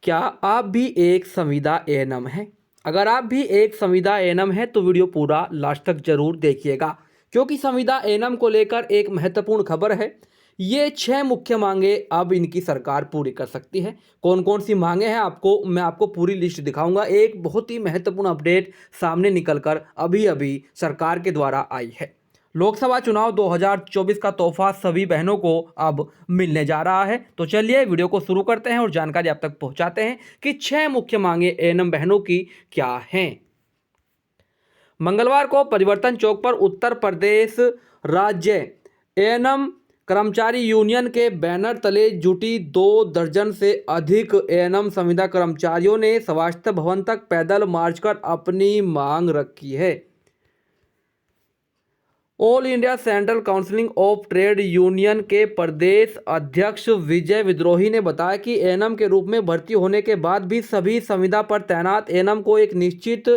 क्या आप भी एक संविदा एएनएम हैं? अगर आप भी एक संविदा एएनएम हैं तो वीडियो पूरा लास्ट तक जरूर देखिएगा, क्योंकि संविदा एएनएम को लेकर एक महत्वपूर्ण खबर है। ये 6 मुख्य मांगे अब इनकी सरकार पूरी कर सकती है। कौन कौन सी मांगे हैं मैं आपको पूरी लिस्ट दिखाऊंगा। एक बहुत ही महत्वपूर्ण अपडेट सामने निकलकर अभी अभी सरकार के द्वारा आई है। लोकसभा चुनाव 2024 का तोहफा सभी बहनों को अब मिलने जा रहा है। तो चलिए वीडियो को शुरू करते हैं और जानकारी आप तक पहुंचाते हैं कि 6 मुख्य मांगे एएनएम बहनों की क्या हैं। मंगलवार को परिवर्तन चौक पर उत्तर प्रदेश राज्य एएनएम कर्मचारी यूनियन के बैनर तले जुटी 2 दर्जन से अधिक एएनएम संविदा कर्मचारियों ने स्वास्थ्य भवन तक पैदल मार्च कर अपनी मांग रखी है। All India central council of trade union के प्रदेश अध्यक्ष विजय विद्रोही ने बताया कि एएनएम के रूप में भर्ती होने के बाद भी सभी संविदा पर तैनात एएनएम को एक निश्चित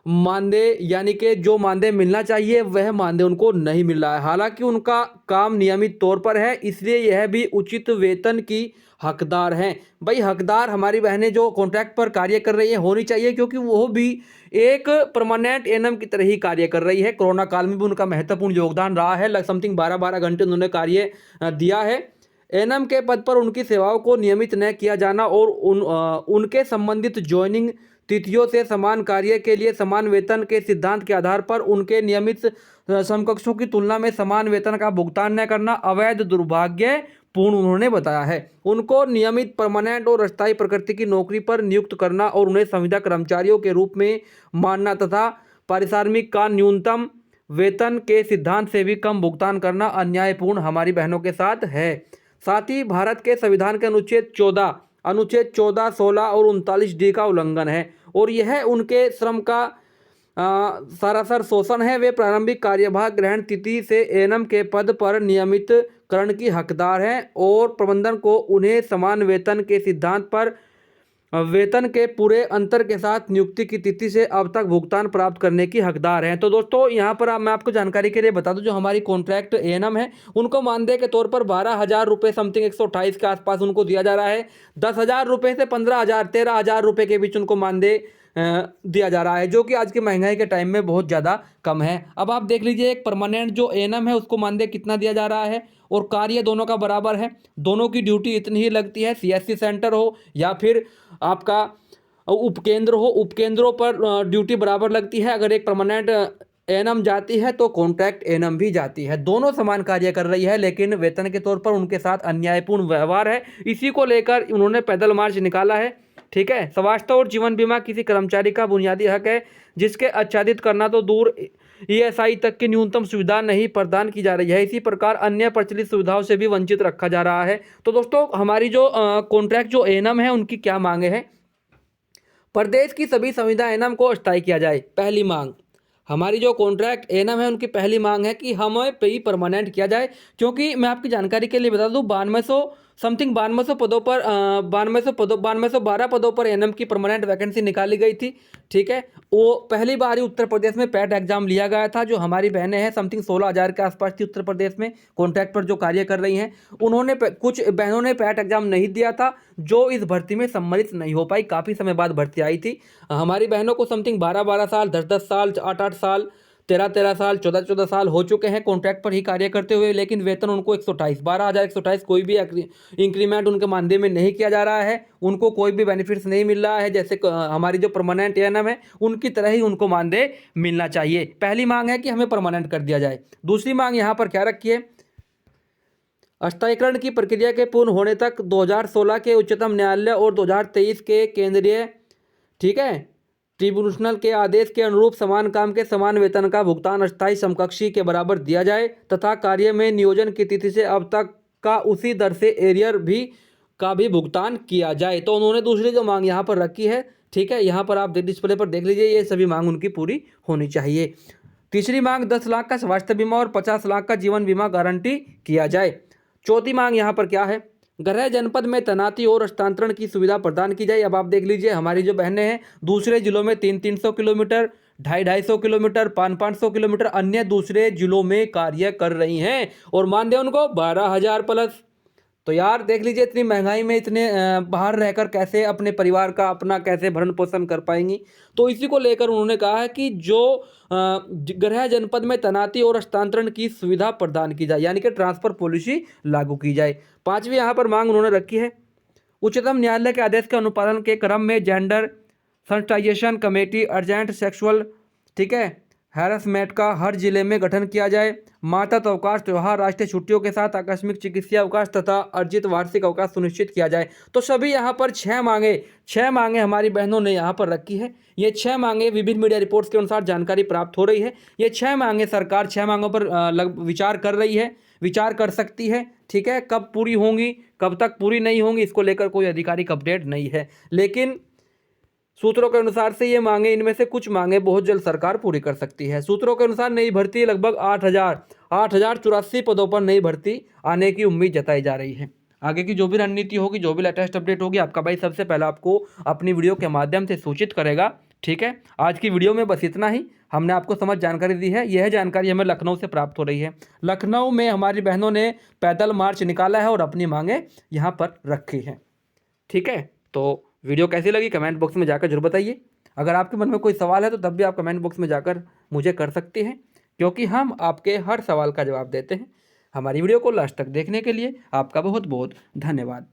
मानदेय यानी कि जो मानदेय मिलना चाहिए वह मानदेय उनको नहीं मिल रहा है। हालांकि उनका काम नियमित तौर पर है, इसलिए यह भी उचित वेतन की हकदार हैं। भाई हकदार हमारी बहनें जो कॉन्ट्रैक्ट पर कार्य कर रही है होनी चाहिए, क्योंकि वो भी एक परमानेंट एएनएम की तरह ही कार्य कर रही है। कोरोना काल में भी उनका महत्वपूर्ण योगदान रहा है। समथिंग 12-12 घंटे उन्होंने कार्य दिया है। एएनएम के पद पर उनकी सेवाओं को नियमित न किया जाना और उनके संबंधित ज्वाइनिंग तिथियों से समान कार्य के लिए समान वेतन के सिद्धांत के आधार पर उनके नियमित समकक्षों की तुलना में समान वेतन का भुगतान न करना अवैध दुर्भाग्यपूर्ण उन्होंने बताया है। उनको नियमित परमानेंट और अस्थायी प्रकृति की नौकरी पर नियुक्त करना और उन्हें संविदा कर्मचारियों के रूप में मानना तथा पारिश्रमिक का न्यूनतम वेतन के सिद्धांत से भी कम भुगतान करना अन्यायपूर्ण हमारी बहनों के साथ है। साथ ही भारत के संविधान के अनुच्छेद 14, 16 और 39D का उल्लंघन है और यह उनके श्रम का सरासर शोषण है। वे प्रारंभिक कार्यभार ग्रहण तिथि से एएनएम के पद पर नियमितकरण की हकदार हैं और प्रबंधन को उन्हें समान वेतन के सिद्धांत पर वेतन के पूरे अंतर के साथ नियुक्ति की तिथि से अब तक भुगतान प्राप्त करने की हकदार हैं। तो दोस्तों यहाँ पर मैं आपको जानकारी के लिए बता दूं, जो हमारी कॉन्ट्रैक्ट एएनएम है उनको मानदेय के तौर पर 12,000 रुपये समथिंग 128 के आसपास उनको दिया जा रहा है। 10,000 रुपये से 15,000 13,000 रुपये के बीच उनको मानदेय दिया जा रहा है, जो कि आज की महंगाई के टाइम में बहुत ज़्यादा कम है। अब आप देख लीजिए एक परमानेंट जो एएनएम है उसको मानदेय कितना दिया जा रहा है और कार्य दोनों का बराबर है। दोनों की ड्यूटी इतनी ही लगती है, सीएससी सेंटर हो या फिर आपका उपकेंद्र हो, उपकेंद्रों पर ड्यूटी बराबर लगती है। अगर एक परमानेंट एएनएम जाती है तो कॉन्ट्रैक्ट एएनएम भी जाती है। दोनों समान कार्य कर रही है, लेकिन वेतन के तौर पर उनके साथ अन्यायपूर्ण व्यवहार है। इसी को लेकर उन्होंने पैदल मार्च निकाला है। ठीक है, स्वास्थ्य और जीवन बीमा किसी कर्मचारी का बुनियादी हक है, जिसके आच्छादित करना तो दूर ईएसआई तक की न्यूनतम सुविधा नहीं प्रदान की जा रही है। इसी प्रकार अन्य प्रचलित सुविधाओं से भी वंचित रखा जा रहा है। तो दोस्तों हमारी जो कॉन्ट्रैक्ट जो एएनएम है उनकी क्या मांगे हैं। प्रदेश की सभी संविदा एएनएम को अस्थायी किया जाए। पहली मांग हमारी जो कॉन्ट्रैक्ट एएनएम है उनकी पहली मांग है कि हमें पे ही परमानेंट किया जाए, क्योंकि मैं आपकी जानकारी के लिए बता दूं 9200 पदों पर 9212 पदों पर एएनएम की परमानेंट वैकेंसी निकाली गई थी। ठीक है, वो पहली बार ही उत्तर प्रदेश में पैट एग्जाम लिया गया था। जो हमारी बहनें हैं समथिंग 16,000 के आसपास थी उत्तर प्रदेश में कॉन्ट्रैक्ट पर जो कार्य कर रही हैं, उन्होंने कुछ बहनों ने पैट एग्जाम नहीं दिया था, जो इस भर्ती में सम्मिलित नहीं हो पाई। काफ़ी समय बाद भर्ती आई थी। हमारी बहनों को समथिंग 12-12 साल, 10-10 साल, 8-8 साल, 13-13 साल, 14-14 साल हो चुके हैं कॉन्ट्रैक्ट पर ही कार्य करते हुए, लेकिन वेतन उनको 128, 12,128 कोई भी इंक्रीमेंट उनके मानदेय में नहीं किया जा रहा है। उनको कोई भी बेनिफिट्स नहीं मिल रहा है, जैसे हमारी जो परमानेंट एएनएम है उनकी तरह ही उनको मानदेय मिलना चाहिए। पहली मांग है कि हमें परमानेंट कर दिया जाए। दूसरी मांग यहाँ पर क्या रखी है, अस्थायीकरण की प्रक्रिया के पूर्ण होने तक 2016 के उच्चतम न्यायालय और 2023 के केंद्रीय ठीक है ट्रिब्यूनल के आदेश के अनुरूप समान काम के समान वेतन का भुगतान अस्थायी समकक्षी के बराबर दिया जाए तथा कार्य में नियोजन की तिथि से अब तक का उसी दर से एरियर का भी भुगतान किया जाए। तो उन्होंने दूसरी जो मांग यहाँ पर रखी है, ठीक है, यहाँ पर आप डिस्प्ले पर देख लीजिए, ये सभी मांग उनकी पूरी होनी चाहिए। तीसरी मांग 10 लाख का स्वास्थ्य बीमा और 50 लाख का जीवन बीमा गारंटी किया जाए। चौथी मांग यहाँ पर क्या है, गृह जनपद में तैनाती और हस्तांतरण की सुविधा प्रदान की जाए। अब आप देख लीजिए हमारी जो बहनें हैं दूसरे जिलों में 300-300 किलोमीटर, 250-250 किलोमीटर, 500-500 किलोमीटर अन्य दूसरे जिलों में कार्य कर रही हैं और मानदेय उनको 12,000 प्लस। तो यार देख लीजिए, इतनी महंगाई में इतने बाहर रहकर कैसे अपने परिवार का अपना कैसे भरण पोषण कर पाएंगी। तो इसी को लेकर उन्होंने कहा है कि जो गृह जनपद में तैनाती और हस्तांतरण की सुविधा प्रदान की जाए, यानी कि ट्रांसफर पॉलिसी लागू की जाए। पांचवी यहाँ पर मांग उन्होंने रखी है, उच्चतम न्यायालय के आदेश के अनुपालन के क्रम में gender sensitisation committee urgent sexual, ठीक है, हैरेसमेंट का हर जिले में गठन किया जाए। मातृत्व अवकाश, त्यौहार, राष्ट्रीय छुट्टियों के साथ आकस्मिक चिकित्सीय अवकाश तथा अर्जित वार्षिक अवकाश सुनिश्चित किया जाए। तो सभी यहाँ पर छह मांगे हमारी बहनों ने यहाँ पर रखी है। ये छह मांगे विभिन्न मीडिया रिपोर्ट्स के अनुसार जानकारी प्राप्त हो रही है। ये छह मांगे सरकार छह मांगों पर विचार कर रही है, विचार कर सकती है। ठीक है, कब पूरी होंगी, कब तक पूरी नहीं होंगी, इसको लेकर कोई आधिकारिक अपडेट नहीं है। लेकिन सूत्रों के अनुसार से ये मांगे, इनमें से कुछ मांगे बहुत जल्द सरकार पूरी कर सकती है। सूत्रों के अनुसार नई भर्ती लगभग 8,084 पदों पर नई भर्ती आने की उम्मीद जताई जा रही है। आगे की जो भी रणनीति होगी, जो भी लेटेस्ट अपडेट होगी, आपका भाई सबसे पहले आपको अपनी वीडियो के माध्यम से सूचित करेगा। ठीक है, आज की वीडियो में बस इतना ही। हमने आपको समझ जानकारी दी है। यह जानकारी हमें लखनऊ से प्राप्त हो रही है। लखनऊ में हमारी बहनों ने पैदल मार्च निकाला है और अपनी मांगे यहाँ पर रखी हैं। ठीक है, तो वीडियो कैसी लगी कमेंट बॉक्स में जाकर जरूर बताइए। अगर आपके मन में कोई सवाल है तो तब भी आप कमेंट बॉक्स में जाकर मुझे कर सकते हैं, क्योंकि हम आपके हर सवाल का जवाब देते हैं। हमारी वीडियो को लास्ट तक देखने के लिए आपका बहुत बहुत धन्यवाद।